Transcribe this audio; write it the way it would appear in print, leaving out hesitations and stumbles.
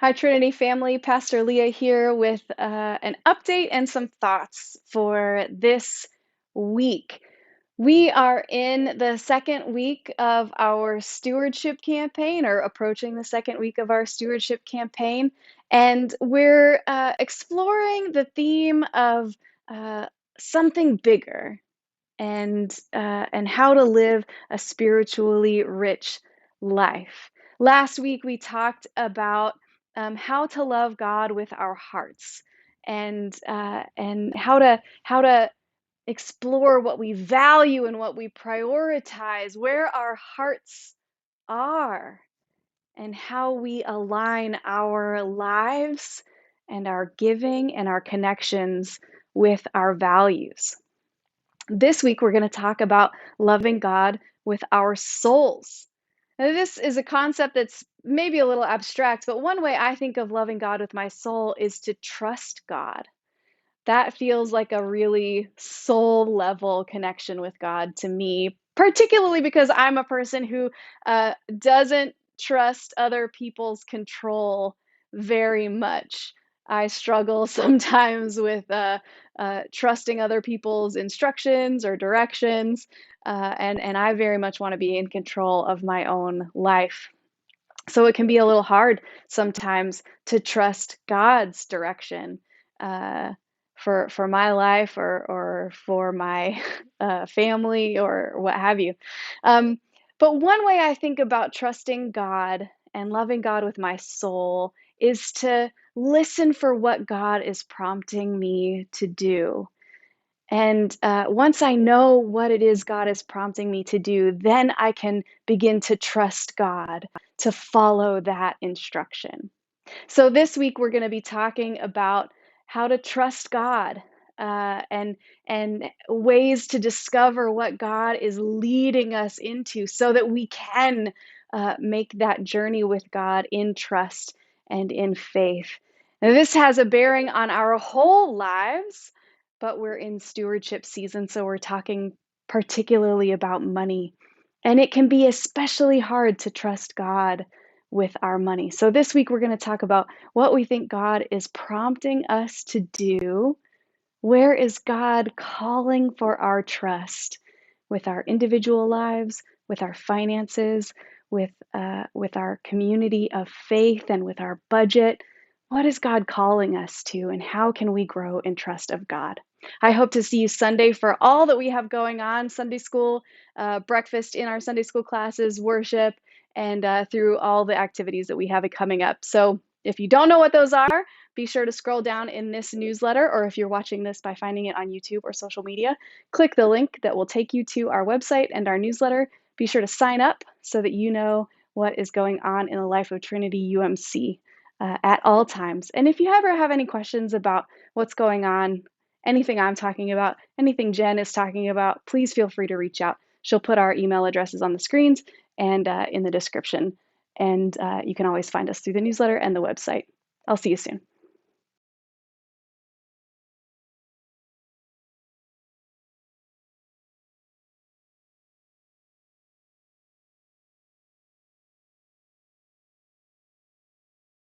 Hi, Trinity family. Pastor Leah here with an update and some thoughts for this week. We are in the second week of our stewardship campaign, or approaching the second week of our stewardship campaign, and we're exploring the theme of uh, something bigger and how to live a spiritually rich life. Last week we talked about how to love God with our hearts and how to explore what we value and what we prioritize, where our hearts are, and how we align our lives and our giving and our connections with our values. This week, we're going to talk about loving God with our souls. Now, this is a concept that's maybe a little abstract, but one way I think of loving God with my soul is to trust God. That feels like a really soul level connection with God to me, particularly because I'm a person who doesn't trust other people's control very much. I struggle sometimes with trusting other people's instructions or directions, and I very much want to be in control of my own life. So it can be a little hard sometimes to trust God's direction uh, for my life or for my family or what have you. Um, but one way I think about trusting God and loving God with my soul is to listen for what God is prompting me to do. And once I know what it is God is prompting me to do, then I can begin to trust God to follow that instruction. So this week we're going to be talking about how to trust God and ways to discover what God is leading us into, so that we can make that journey with God in trust and in faith. And this has a bearing on our whole lives, but we're in stewardship season, so we're talking particularly about money. And it can be especially hard to trust God with our money. So this week we're going to talk about what we think God is prompting us to do. Where is God calling for our trust with our individual lives, with our finances, with our community of faith, and with our budget? What is God calling us to, and how can we grow in trust of God? I hope to see you Sunday for all that we have going on: Sunday school, breakfast in our Sunday school classes, worship, and through all the activities that we have coming up. So if you don't know what those are, be sure to scroll down in this newsletter, or if you're watching this by finding it on YouTube or social media, click the link that will take you to our website and our newsletter. Be sure to sign up so that you know what is going on in the life of Trinity UMC at all times. And if you ever have any questions about what's going on, anything I'm talking about, anything Jen is talking about, please feel free to reach out. She'll put our email addresses on the screens and in the description. And you can always find us through the newsletter and the website. I'll see you soon.